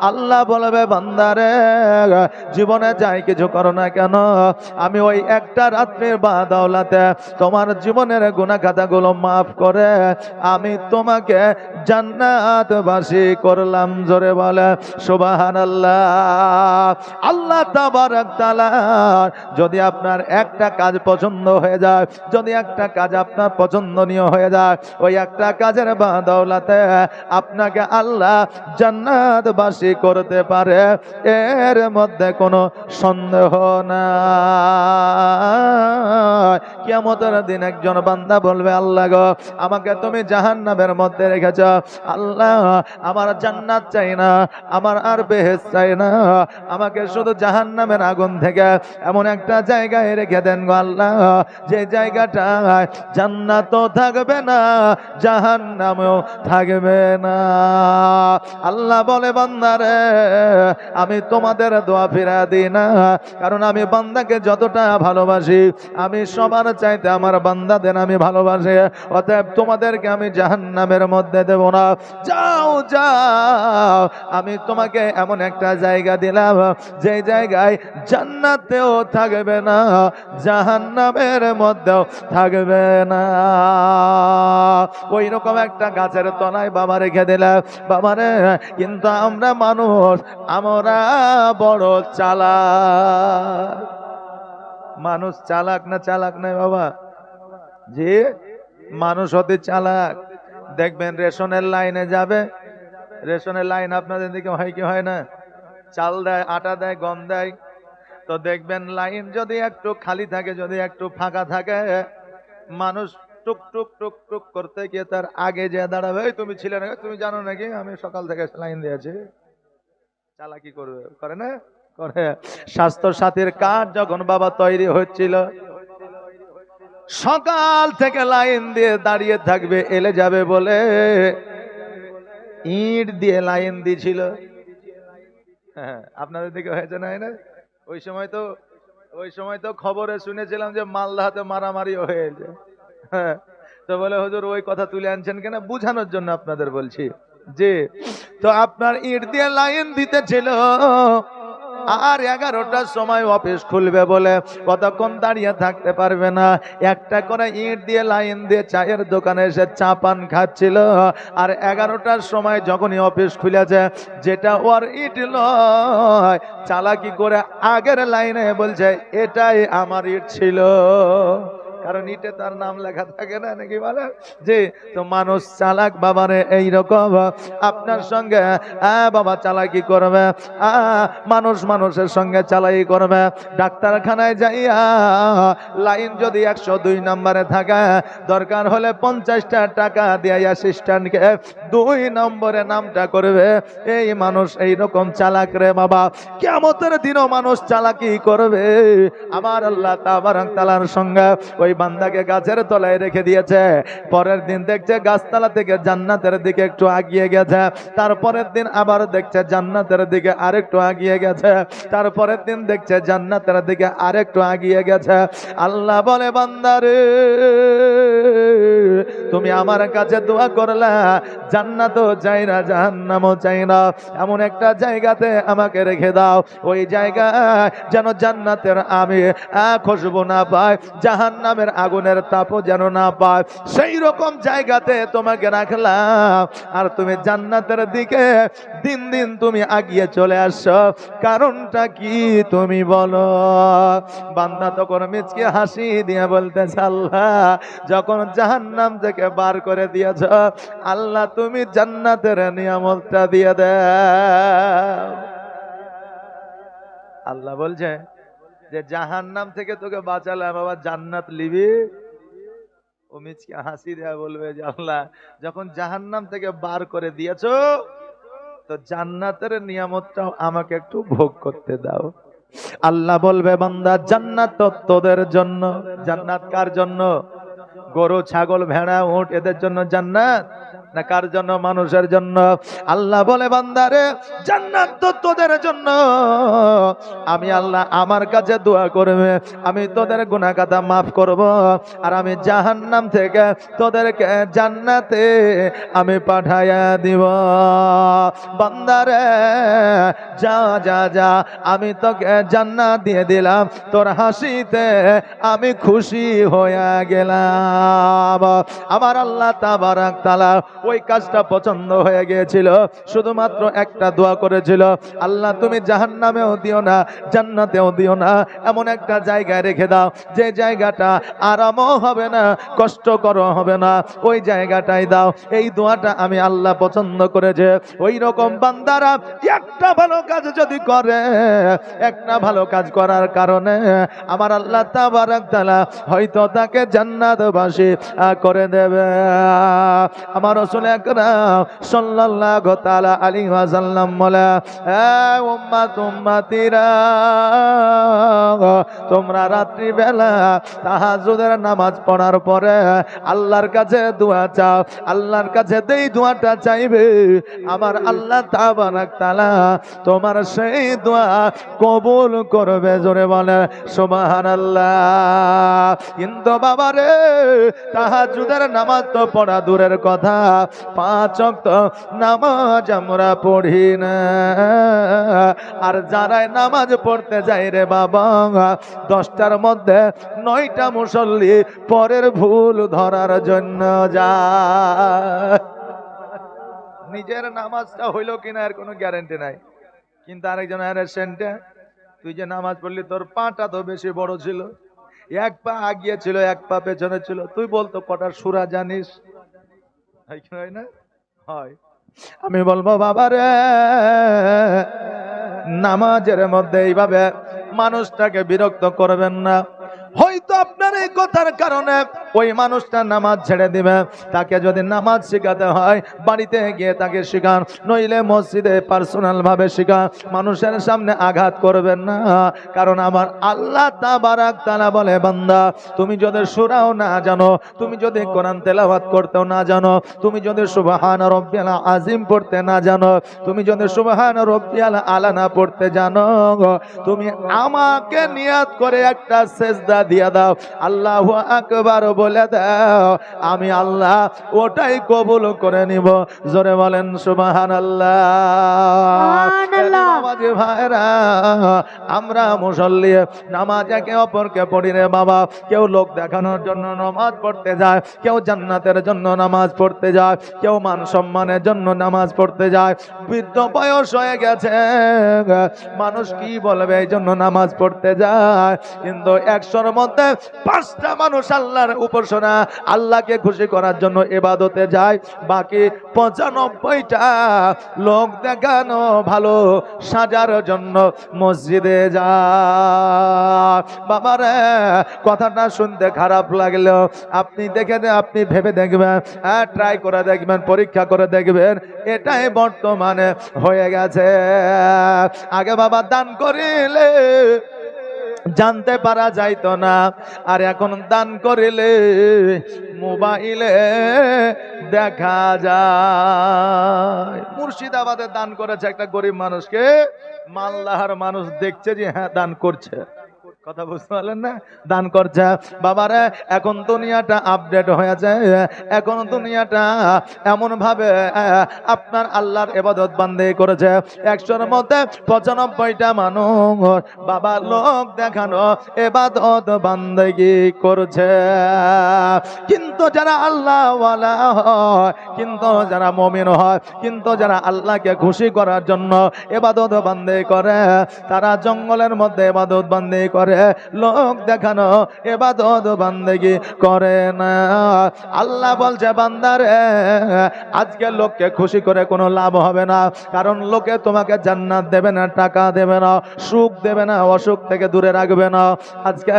আল্লাহ বলবে বান্দারে জীবনে যাই কিছু করো না কেন, আমি ওই একটা রাত্রির বাদৌলাতে তোমার জীবনের গুনাহ খাতাগুলো মাফ করে আমি তোমাকে জান্নাতবাসী করলাম। জোরে বলে সুবহানাল্লাহ। আল্লাহ তাবারক তাআলা যদি আপনার একটা কাজ পছন্দ হয়ে যায়, যদি একটা কাজ আপনার পছন্দনীয় হয়ে যায়, ওই একটা কাজের বাদৌলাতে আপনাকে আল্লাহ জান্নাতবাসী করতে পারে, এর মধ্যে কোনো সন্দেহ নাই। কিয়ামতের দিন একজন বান্দা বলবে আল্লাহ গো আমাকে তুমি জাহান্নামের মধ্যে রেখেছ, আল্লাহ আমার জান্নাত চাই না, আমার আর বেহেশত চাই না, আমাকে শুধু জাহান্নামের আগুন থেকে এমন একটা জায়গায় রেখে দেন গো আল্লাহ, যে জায়গাটায় জান্নাতও থাকবে না জাহান্নামও থাকবে না। আল্লাহ বলে বান্দারে আমি তোমাদের দোয়া ফিরা দিই না, কারণ আমি বান্দাকে যতটা ভালোবাসি আমি সবার চাইতে আমার বান্দাদের আমি ভালোবাসি, অতএব তোমাদেরকে আমি জাহান্নামের মধ্যে দেব না। যাও যাও, আমি তোমাকে এমন একটা জায়গা দিলাম যে জায়গায় জান্নাতেও থাকবে না জাহান্নামের মধ্যেও থাকবে না। ওই রকম একটা গাছের তলায় বাবা রেখে দিলাম বাবারে। কিন্তু আমরা মানুষ, আমরা বড় চালাক। মানুষ চালাক না চালাক নাই বাবা? জি, মানুষ হতে চালাক। দেখবেন রেশনের লাইনে যাবে, রেশনের লাইন আপনাদের দিকে হয় কি হয় না? চাল দেয়, আটা দেয়, গম দেয়, তো দেখবেন লাইন যদি একটু খালি থাকে, যদি একটু ফাঁকা থাকে, মানুষ টুক টুক টুক টুক করতে গিয়ে তার আগে যে দাঁড়াবে, এই তুমি ছিলে না, তুমি জানো নাকি আমি সকাল থেকে লাইন দিয়েছি। চালাকি করবে, করে না? করে। স্বাস্থ্য সাথীর কার্ড যখন বাবা তৈরি হচ্ছিল, সকাল থেকে লাইন দিয়ে দাঁড়িয়ে থাকবে, এলে যাবে বলে ইট দিয়ে লাইন দিয়েছিল। হ্যাঁ, আপনাদের দিকে হয়েছে না? ওই সময় তো খবরে শুনেছিলাম যে মালদাতে মারামারি হয়েছে। হ্যাঁ, তো বলে হুজুর ওই কথা তুলে আনছেন কেন? বুঝানোর জন্য আপনাদের বলছি। জি, তো আপনার ইট দিয়ে লাইন দিতেছিল, আর 11টার সময় অফিস খুলবে বলে কতক্ষণ দাঁড়িয়ে থাকতে পারবে না, একটা করে ইট দিয়ে লাইন দিয়ে চায়ের দোকানে এসে চা পান খাচ্ছিল। আর 11টার সময় যখনই অফিস খুলেছে, যেটা ওর ইট নয়, চালাকি করে আগের লাইনে বলছে এটাই আমার ইট ছিল, কারণ ইটে তার নাম লেখা থাকে না, নাকি বলে? জি, তো মানুষ চালাক বাবারে। এইরকম আপনার সঙ্গে বাবা চালাকি করবে, মানুষ মানুষের সঙ্গে চালাকি করবে। ডাক্তারখানায় যাইয়া লাইন যদি 102 নম্বরে থাকে, দরকার হলে 50টা টাকা দিয়ে অ্যাসিস্ট্যান্টকে 2 নম্বরে নামটা করবে। এই মানুষ এইরকম চালাক রে বাবা। কিয়ামতের দিনও মানুষ চালাকি করবে। আমার আল্লাহ তাবারক তাআলার সঙ্গে ওই বান্দাকে গাছের তলায় রেখে দিয়েছে, পরের দিন দেখছে গাছতলা থেকে জান্নাতের দিকে একটু আগিয়ে গেছে, তারপরের দিন আবার দেখছে জান্নাতের দিকে আরেকটু আগিয়ে গেছে, তারপরের দিন দেখছে জান্নাতের দিকে আরেকটু আগিয়ে গেছে। আল্লাহ বলে বান্দারে তুমি আমার কাছে দোয়া করলা, জান্নাতও চাই না জাহান্নামও চাই না, এমন একটা জায়গাতে আমাকে রেখে দাও, ওই জায়গায় যেন জান্নাতের আমি খুশবু না পাই, জাহান্নামের আগুনের তাপও যেন না পায়, সেই রকম জায়গাতে তোমাকে রাখলাম। আর তুমি জান্নাতের দিকে দিন দিন তুমি আগিয়ে চলে আসছো, কারণটা কি তুমি বলো? বান্দা তখন মিচকে হাসি দিয়ে বলতেছে আল্লাহ যখন জাহান্নাম থেকে বার করে দিয়েছ, আল্লাহ তুমি জান্নাতের নিয়ামতটা দিয়ে দাও। আল্লাহ বলছে যে জাহান্নাম থেকে তোকে বাঁচালাম, বাবা জান্নাত লিবি? ও মিচকে হাসি দেয়া বলবে যে আল্লাহ যখন জাহান্নাম থেকে বার করে দিয়েছো, তো জান্নাতের নিয়ামতটাও আমাকে একটু ভোগ করতে দাও। আল্লাহ বলবে বান্দা জান্নাত তোদের জন্য। জান্নাত কার জন্য? গরু, ছাগল, ভেড়া, উট এদের জন্য জান্নাত, না কার জন্য? মানুষের জন্য। আল্লাহ বলে বান্দারে জান্নাত তো তোদের জন্য, আমি আল্লাহ আমার কাছে দোয়া করবে, আমি তোদের গুনাহ খাতা মাফ করব, আর আমি জাহান্নাম থেকে তোদেরকে জান্নাতে আমি পাঠাইয়া দিব। বান্দারে যা যা যা, আমি তোকে জান্নাত দিয়ে দিলাম, তোর হাসিতে আমি খুশি হয়ে গেলাম। আমার আল্লাহ তাবারাক তাআলা ওই কাজটা পছন্দ হয়ে গিয়েছিল, শুধুমাত্র একটা দোয়া করেছিল, আল্লাহ তুমি জাহান্নামেও দিও না, জান্নাতেও দিও না, এমন একটা জায়গায় রেখে দাও যে জায়গাটা আরামও হবে না, কষ্টকর হবে না, ওই জায়গাটাই দাও। এই দোয়াটা আমি আল্লাহ পছন্দ করেছে। ওই রকম বান্দারা একটা ভালো কাজ যদি করে, একটা ভালো কাজ করার কারণে আমার আল্লাহ তাবারাক তাআলা হয়তো তাকে জান্নাতবাসী করে দেবে। আমার রাসূল আকরাম সাল্লাল্লাহু তাআলা আলাইহি ওয়াসাল্লাম বলে, এ উম্মত উম্মতিরা, তোমরা রাত্রি বেলা তাহাজ্জুদের নামাজ পড়ার পরে আল্লাহর কাছে দোয়া চাও, আল্লাহর কাছে যেই দোয়াটা চাইবে আমার আল্লাহ তাবারাক তাআলা তোমার সেই দোয়া কবুল করবে। জোরে বলে সুবহানাল্লাহ। কিন্তু বাবারে, তাহাজ্জুদের নামাজ তো পড়া দূরের কথা, 5 ওয়াক্ত নামাজ আমরা পড়ি না। আর যারাই নামাজ পড়তে যায় রে বাবা, 10টার মধ্যে 9টা মুসল্লি পরের ভুল ধরার জন্য যায়। নিজের নামাজটা হইলো কিনা এর কোনো গ্যারান্টি নাই, কিন্তু আরেকজন সেন্টে, তুই যে নামাজ পড়লি তোর পাটা তো বেশি বড় ছিল, 1 পা আগিয়ে ছিল 1 পা পেছনে ছিল, তুই বলতো কটা সূরা জানিস? হয় না? হয়। আমি বলবো বাবারে, নামাজের মধ্যে এইভাবে মানুষটাকে বিরক্ত করবেন না। হয়তো আপনার এই কথার কারণে ওই মানুষটা নামাজ ছেড়ে দিবে, তাকে যদি নামাজ শেখাতে হয় বাড়িতে গিয়ে তাকে শেখান, নইলে মসজিদে পার্সোনাল ভাবে শেখান, মানুষের সামনে আঘাত করবেন না। কারণ আমার আল্লাহ তাবারাক তাআলা বলে, বান্দা তুমি যদি সূরাও না জানো, তুমি যদি কোরআন তেলাওয়াত করতেও না জানো, তুমি যদি সুবহান রাব্বিয়াল আযীম পড়তে না জানো, তুমি যদি সুবহান রাব্বিয়াল আলা না পড়তে জানো, তুমি আমাকে নিয়াত করে একটা সিজদা দিয়া দাও, আল্লাহু আকবার বলে দাও, আমি আল্লাহ ওটাই কবুল করে নিব। জোরে বলেন সুবহানাল্লাহ। নামাজি ভাইরা, আমরা মুসল্লি, নামাজ একে অপরকে পড়ি রে বাবা। কেউ লোক দেখানোর জন্য নামাজ পড়তে যায়, কেউ জান্নাতের জন্য নামাজ পড়তে যায়, কেউ মান সম্মানের জন্য নামাজ পড়তে যায়। বৃদ্ধ বয়স হয়ে গেছে, মানুষ কি বলবে এই জন্য নামাজ পড়তে যায়। কিন্তু 100-র মধ্যে 5টা মানুষ আল্লাহর উপাসনা, আল্লাহকে খুশি করার জন্য ইবাদতে যায়, বাকি 95টা লোক দেখানো, ভালো সাজার জন্য মসজিদে যায়। বাবারে, কথাটা শুনতে খারাপ লাগলেও আপনি আপনি ভেবে দেখবেন, ট্রাই করে দেখবেন, পরীক্ষা করে দেখবেন, এটাই বর্তমানে হয়ে গেছে। আগে বাবা দান করিলে জানতে পারা যাইতো না, আর এখন দান করিলে মোবাইলে দেখা যায়। মুর্শিদাবাদে দান করেছে একটা গরিব মানুষকে, মালদাহার মানুষ দেখছে যে হ্যাঁ দান করছে, কথা বুঝতে পারলেন না, দান করছে। বাবারে, এখন দুনিয়াটা আপডেট হয়েছে, এখন দুনিয়াটা এমন ভাবে আপনার আল্লাহর ইবাদত বান্দেগি করেছে। 100-র মধ্যে 95টা মানুষ বাবা লোক দেখানো ইবাদত বান্দেগি করছে। কিন্তু যারা আল্লাহ ওয়ালা হয়, কিন্তু যারা মুমিন হয়, কিন্তু যারা আল্লাহকে খুশি করার জন্য ইবাদত বান্দেগি করে, তারা জঙ্গলের মধ্যে ইবাদত বান্দেগি করে, লোক দেখানো ইবাদত বান্দেগি করে না। আল্লাহ বলছে, বান্দারে, আজকে লোককে খুশি করে কোনো লাভ হবে না, কারণ লোকে তোমাকে জান্নাত দেবে না, টাকা দেবে না, সুখ দেবে না, অসুখ থেকে দূরে রাখবে না। আজকে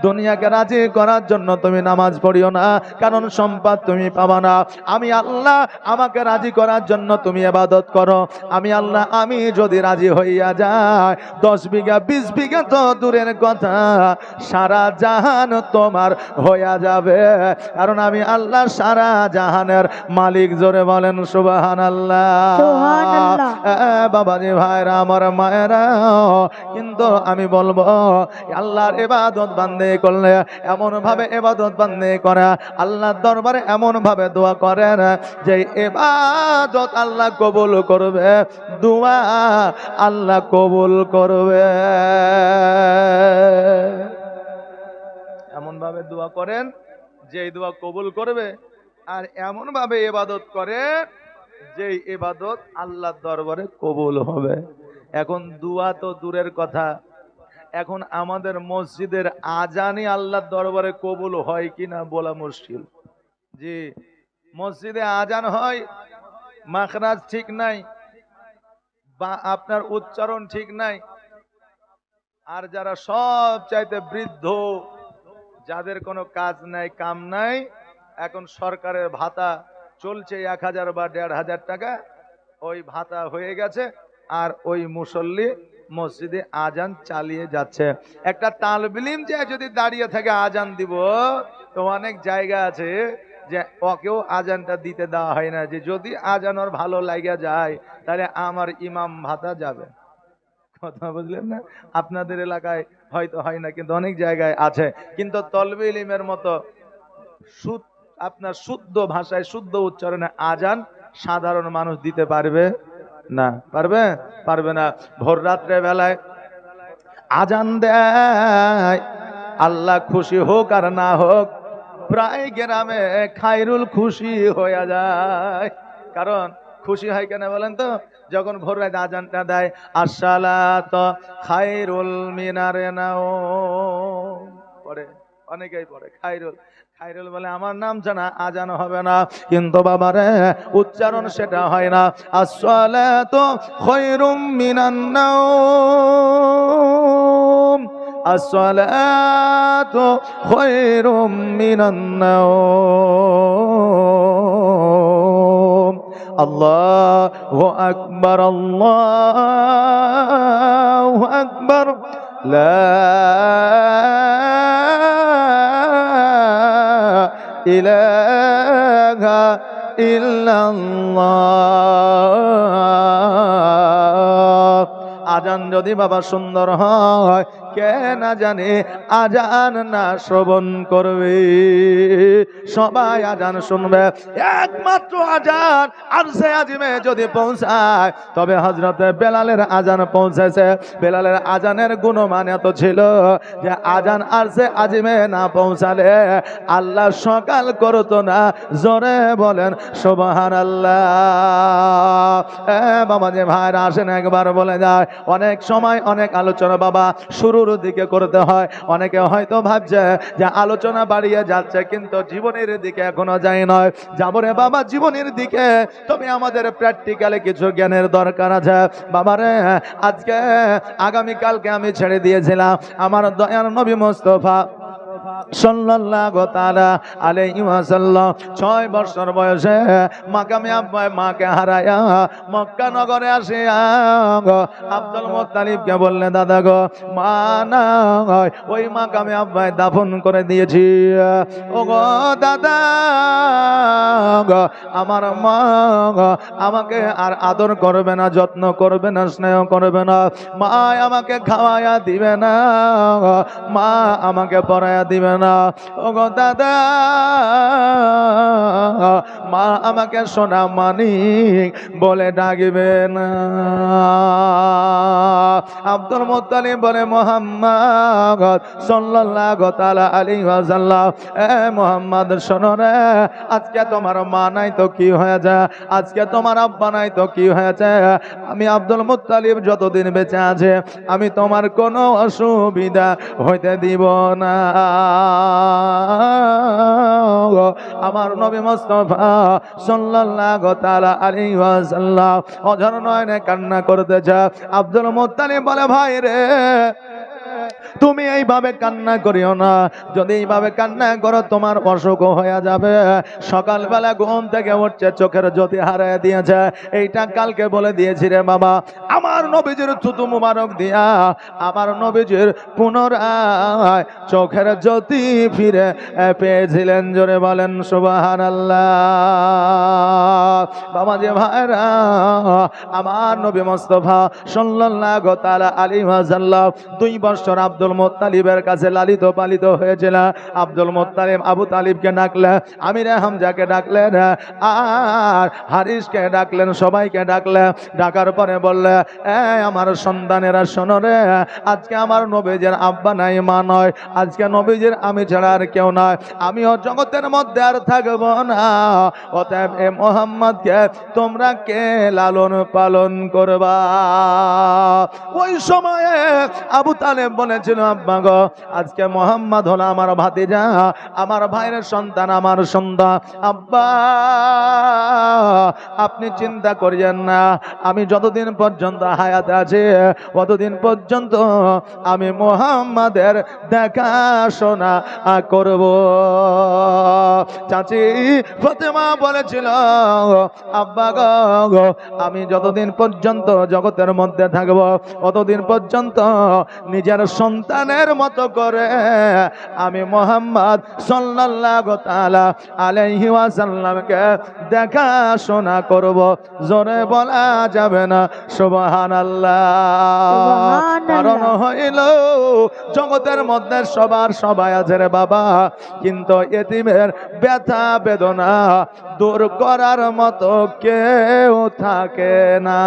দুনিয়াকে রাজি করার জন্য তুমি নামাজ পড়িও না, কারণ সম্পদ তুমি পাবা না। আমি আল্লাহ, আমাকে রাজি করার জন্য তুমি ইবাদত করো। আমি আল্লাহ, আমি যদি রাজি হইয়া যাই, 10 বিঘা 20 বিঘা তো দূরের কথা, কথা, সারা জাহান তোমার হয়ে যাবে, কারণ আমি আল্লাহ সারা জাহানের মালিক। জোরে বলেন সুবহানাল্লাহ। সুবহানাল্লাহ। বাবাজি ভাইরা আমার মায়েরা, কিন্তু আমি বলবো আল্লাহর ইবাদত বান্দে করলে এমন ভাবে ইবাদত বান্দে করে আল্লাহর দরবারে এমন ভাবে দোয়া করেন যে ইবাদত আল্লাহ কবুল করবে, দোয়া আল্লাহ কবুল করবে। এমন ভাবে দোয়া করেন যে এই দোয়া কবুল করবে, আর এমন ভাবে ইবাদত করে যে ইবাদত আল্লাহর দরবারে কবুল হবে। এখন দোয়া তো দূরের কথা, এখন আমাদের মসজিদের আজানই আল্লাহর দরবারে কবুল হয় কিনা বলা মুশকিল। জি, মসজিদে আজান হয়, মাখরাজ ঠিক নাই বা আপনার উচ্চারণ ঠিক নাই, আর যারা সব চাইতে বৃদ্ধ, যাদের কোনো কাজ নাই কাম নাই, এখন সরকারের ভাতা চলছে 1000 বা 1500 টাকা, ওই ভাতা হয়ে গেছে, আর ওই মুসল্লি মসজিদে আজান চালিয়ে যাচ্ছে। একটা তালবিলিম যে যদি দাঁড়িয়ে থাকে আজান দিব, তো অনেক জায়গা আছে যে ওকেও আজানটা দিতে দেওয়া হয় না, যে যদি আজান ওর ভালো লাগা যায় তাহলে আমার ইমাম ভাতা যাবে। কথা বুঝলেন না? আপনাদের এলাকায় হয়তো হয় না, কিন্তু অনেক জায়গায় আছে। কিন্তু তলবে ইলমের মতো আপনার শুদ্ধ ভাষায় শুদ্ধ উচ্চারণে আজান সাধারণ মানুষ দিতে পারবে না। পারবে? পারবে না। ভোর রাত্রে বেলায় আজান দেয়, আল্লাহ খুশি হোক আর না হোক, প্রায় গ্রামে খায়রুল খুশি হয়ে যায়। কারণ খুশি হয় কেন বলেন তো? যখন ভোর রাতে আজানটা দেয়, আসসালাতু খায়রুল মিনারে নাও পড়ে, অনেকেই পড়ে খায়রুল। খায়রুল বলে আমার নাম জানা আজান হবে না, কিন্তু বাবারে উচ্চারণ সেটা হয় না। আসসালাতু খায়রুম মিনান নাওম, আসসালাতু খায়রুম মিনান নাওম, আল্লাহু আকবার, আল্লাহু আকবার, লা ইলাহা ইল্লাল্লাহ। আজান যদি বাবা সুন্দর হয়, কে না জানে আজান না শ্রবণ করবে? সবাই আজান শুনবে, একমাত্র আজান আরশে আজিমে যদি পৌঁছায়, তবে হযরতে বেলালের আজান পৌঁছেছে। বেলালের আজানের গুণমান এত ছিল যে আজান আরশে আজিমে না পৌঁছালে আল্লাহ সকাল করতো না। জোরে বলেন সুবহানাল্লাহ। বাবা যে ভাইরা আসেন একবার বলে যায়, অনেক সময় অনেক আলোচনা বাবা শুরুর দিকে করতে হয়। অনেকে হয়তো ভাবছে যে আলোচনা বাড়িয়ে যাচ্ছে, কিন্তু জীবনের দিকে এখনো যায় নয়। যাবো রে বাবা জীবনের দিকে, তবে আমাদের প্র্যাকটিক্যালে কিছু জ্ঞানের দরকার আছে। বাবারে আজকে আগামীকালকে আমি ছেড়ে দিয়েছিলাম আমার দয়ার নবী মুস্তাফা সাল্লাল্লাহু তাআলা আলাইহি ওয়াসাল্লাম 6 বছর বয়সে মাকামে আব্বায় মাকে হারায়া মক্কা নগরে আসিয়া আব্দুল মুত্তালিবকে বললেন, দাদা গো মা নাই, ওই মাকামে আব্বায় দাফন করে দিয়েছি। ও গো দাদা গো, আমার মা আমাকে আর আদর করবে না, যত্ন করবে না, স্নেহ করবে না, মা আমাকে খাওয়ায়া দিবে না, মা আমাকে পড়ায়া দিবে না। ওগো দাদা, মা আমাকে সোনা মানিক বলে ডাকবে না। আব্দুল মুত্তালিব বলে, মুহাম্মদ সাল্লাল্লাহু তাআলা আলাইহি ওয়াসাল্লাম, এ মুহাম্মদ শোনো রে, আজকে তোমার মা নাই তো কি হয়েছে, আজকে তোমার আব্বা নাই তো কি হয়েছে, আমি আব্দুল মুত্তালিব যতদিন বেঁচে আছে আমি তোমার কোনো অসুবিধা হইতে দিব না। আমার নবী মুস্তাফা সাল্লাল্লাহু তাআলা আলাইহি ওয়াসাল্লাম অঝর নয়নে কান্না করতেছে। আব্দুল মুত্তালিব বলে, ভাই রে তুমি এইভাবে কান্না করিও না, যদি এইভাবে কান্না করো তোমার অসুখ হয়ে যাবে। সকালবেলা ঘুম থেকে উঠছে, চোখের জ্যোতি হারিয়ে দিয়েছে। এইটা কালকে বলে দিয়েছি রে বাবা। আমার নবীজির থুতু মুবারক দিয়া আমার নবীজির পুনরায় চোখের জ্যোতি ফিরে পেয়েছিলেন। জোরে বলেন সুবহানাল্লাহ। বাবা যে ভাইরা, আমার নবী মুস্তাফা সাল্লাল্লাহু তাআলা আলাইহি ওয়াসাল্লাম 2 বছর আব্দুল মুত্তালিবের কাছে লালিত পালিত হয়েছিল। আব্দুল মুত্তালিব আবু তালিবকে ডাকলেন, আমিরে হামজাকে ডাকলেন, আর হারিসকে ডাকলেন, সবাইকে ডাকলেন। ডাকার পরে বললে, আমার সন্তানেরা শোনো রে, আজকে আমার নবীজির আব্বা নাই, মা নয়, আজকে নবীজির আমি ছাড়া আর কেউ নয়, আমিও জগতের মধ্যে আর থাকবো না। অতএব এ মুহাম্মদকে তোমরা কে লালন পালন করবা? ওই সময়ে আবু তালেব বলেছিল, আব্বা গো, আজকে মুহাম্মদ হলো আমার ভাতিজা, আমার ভাইয়ের সন্তান, আমার সন্তান। আব্বা আপনি চিন্তা করিয়েন না, আমি যতদিন পর্যন্ত হায়াতে আছি ততদিন পর্যন্ত আমি মুহাম্মাদের দেখাশোনা করব। চাচি ফাতেমা বলেছিল, আব্বা গো, আমি যতদিন পর্যন্ত জগতের মধ্যে থাকব ততদিন পর্যন্ত নিজের সন্তানের মতো করে আমি মুহাম্মদ সাল্লাল্লাহু তাআলা আলাইহি ওয়াসাল্লামকে দেখাশোনা করব। জোরে বলা যাবে না সুবহানাল্লাহ? কারণ হইল জগতের মধ্যে সবার সবাই আছে রে বাবা, কিন্তু এতিমের ব্যথা বেদনা দূর করার মতো কেউ থাকে না।